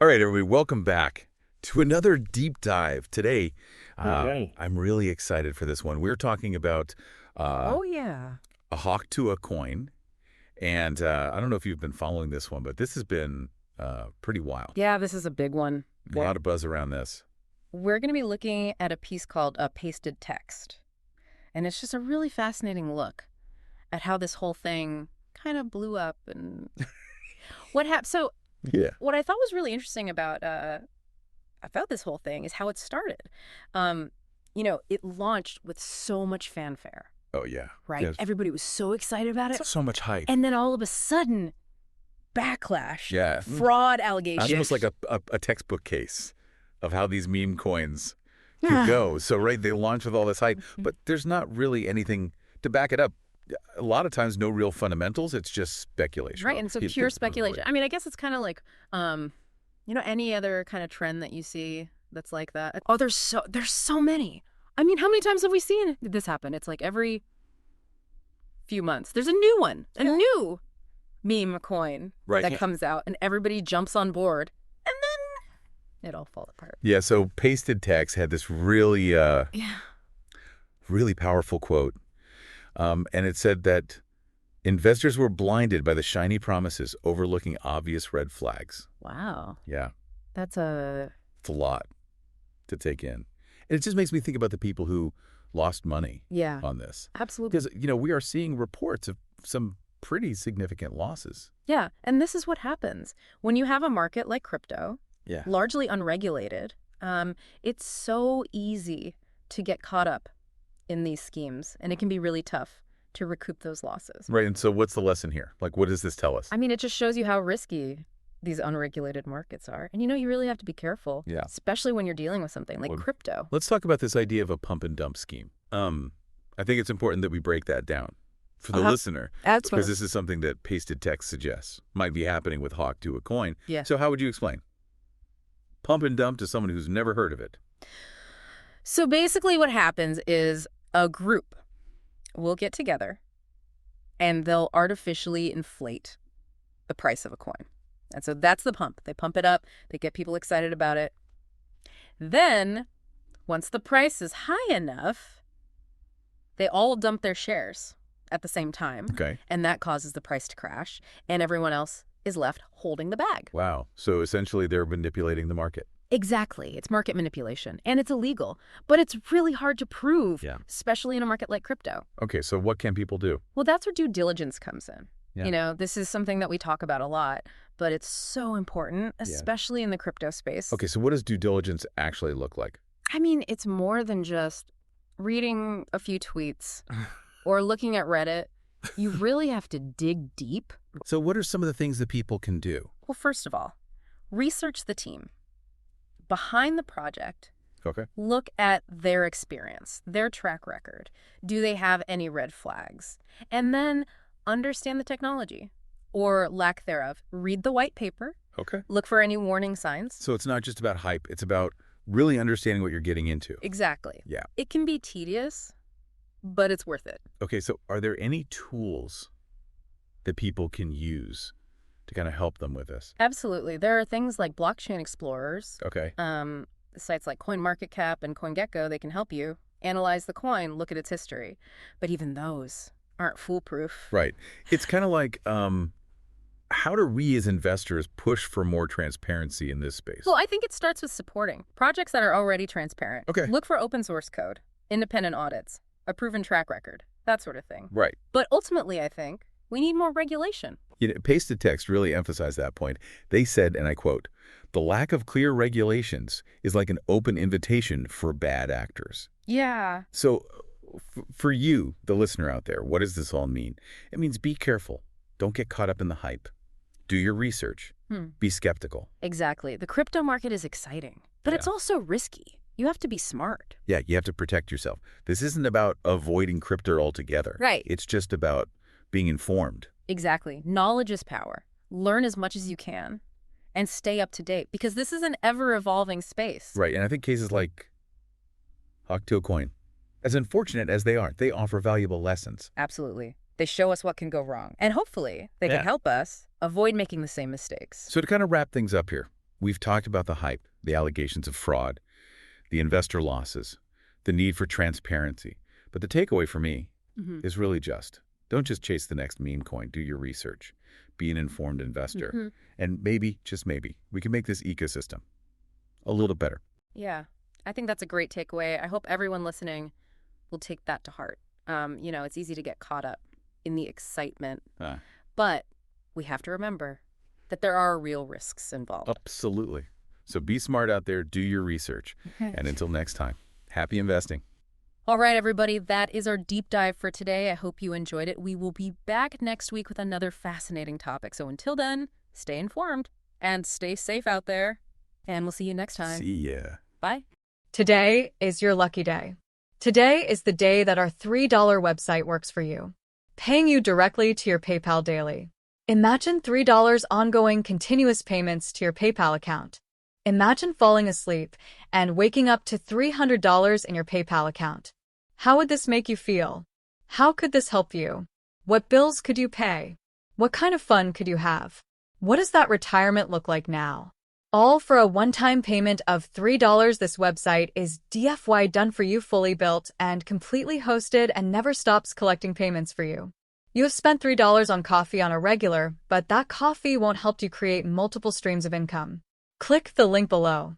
All right, everybody, welcome back to another deep dive. Today, Okay. I'm really excited for this one. We're talking about Oh, yeah. a Tuah coin, and I don't know if you've been following this one, but this has been pretty wild. Yeah, this is a big one. A lot of buzz around this. We're going to be looking at a piece called Pasted Text. And it's just a really fascinating look at how this whole thing kind of blew up and what happened. So Yeah. what I thought was really interesting about this whole thing is how it started. It launched with so much fanfare, Oh, yeah. right? Yes. Everybody was so excited about it. So much hype. And then all of a sudden, backlash, Yeah. fraud allegations. It's almost like a textbook case of how these meme coins could go. So, right, they launch with all this hype, but there's not really anything to back it up. A lot of times, no real fundamentals. It's just speculation. Right, and so pure speculation. I mean, I guess it's kind of like, any other kind of trend that you see that's like that. Oh, there's so many. I mean, how many times have we seen this happen? It's like every few months. There's a new one, a new meme coin that comes out, and everybody jumps on board, and then it all falls apart. Yeah, so Pasted Text had this really, really powerful quote. And it said that investors were blinded by the shiny promises, overlooking obvious red flags. Wow. Yeah. That's a... It's a lot to take in. And it just makes me think about the people who lost money on this. Absolutely. Because, we are seeing reports of some pretty significant losses. Yeah, and this is what happens. When you have a market like crypto, largely unregulated, it's so easy to get caught up in these schemes, and it can be really tough to recoup those losses. Right, and so what's the lesson here? Like, what does this tell us? I mean, it just shows you how risky these unregulated markets are. And you really have to be careful, especially when you're dealing with something like crypto. Let's talk about this idea of a pump and dump scheme. I think it's important that we break that down for the listener, because this is something that Pasted Text suggests might be happening with Tuah coin. Yeah. So how would you explain? Pump and dump to someone who's never heard of it. So basically what happens is a group will get together and they'll artificially inflate the price of a coin. And so that's the pump. They pump it up. They get people excited about it. Then, once the price is high enough, they all dump their shares at the same time. Okay. And that causes the price to crash. And everyone else is left holding the bag. Wow. So essentially they're manipulating the market. Exactly. It's market manipulation. And it's illegal. But it's really hard to prove, especially in a market like crypto. Okay, so what can people do? Well, that's where due diligence comes in. Yeah. This is something that we talk about a lot, but it's so important, especially in the crypto space. Okay, so what does due diligence actually look like? I mean, it's more than just reading a few tweets or looking at Reddit. You really have to dig deep. So what are some of the things that people can do? Well, first of all, research the team behind the project. Okay. Look at their experience, their track record. Do they have any red flags? And then understand the technology or lack thereof. Read the white paper. Okay. Look for any warning signs. So it's not just about hype. It's about really understanding what you're getting into. Exactly. Yeah. It can be tedious, but it's worth it. Okay, so are there any tools that people can use to kind of help them with this? Absolutely. There are things like blockchain explorers. Okay. Sites like CoinMarketCap and CoinGecko, they can help you analyze the coin, look at its history. But even those aren't foolproof. Right. It's kind of like, how do we as investors push for more transparency in this space? Well, I think it starts with supporting projects that are already transparent. Okay. Look for open source code, independent audits, a proven track record, that sort of thing. Right. But ultimately, I think we need more regulation. Pasted Text really emphasized that point. They said, and I quote, "The lack of clear regulations is like an open invitation for bad actors." Yeah. So for you, the listener out there, what does this all mean? It means be careful. Don't get caught up in the hype. Do your research. Be skeptical. Exactly. The crypto market is exciting, but it's also risky. You have to be smart. Yeah, you have to protect yourself. This isn't about avoiding crypto altogether. Right. It's just about being informed. Exactly. Knowledge is power. Learn as much as you can and stay up to date because this is an ever-evolving space. Right, and I think cases like Tuah coin, as unfortunate as they are, they offer valuable lessons. Absolutely. They show us what can go wrong. And hopefully they can help us avoid making the same mistakes. So to kind of wrap things up here, We've talked about the hype, the allegations of fraud, the investor losses, the need for transparency. But the takeaway for me is really don't just chase the next meme coin. Do your research. Be an informed investor. And maybe, just maybe, we can make this ecosystem a little better. Yeah, I think that's a great takeaway. I hope everyone listening will take that to heart. It's easy to get caught up in the excitement, but we have to remember that there are real risks involved. Absolutely. So be smart out there, do your research. And until next time, happy investing. All right, everybody, that is our deep dive for today. I hope you enjoyed it. We will be back next week with another fascinating topic. So until then, stay informed and stay safe out there. And we'll see you next time. See ya. Bye. Today is your lucky day. Today is the day that our $3 website works for you, paying you directly to your PayPal daily. Imagine $3 ongoing continuous payments to your PayPal account. Imagine falling asleep and waking up to $300 in your PayPal account. How would this make you feel? How could this help you? What bills could you pay? What kind of fun could you have? What does that retirement look like now? All for a one-time payment of $3. This website is DFY done for you, fully built and completely hosted, and never stops collecting payments for you. You have spent $3 on coffee on a regular, but that coffee won't help you create multiple streams of income. Click the link below.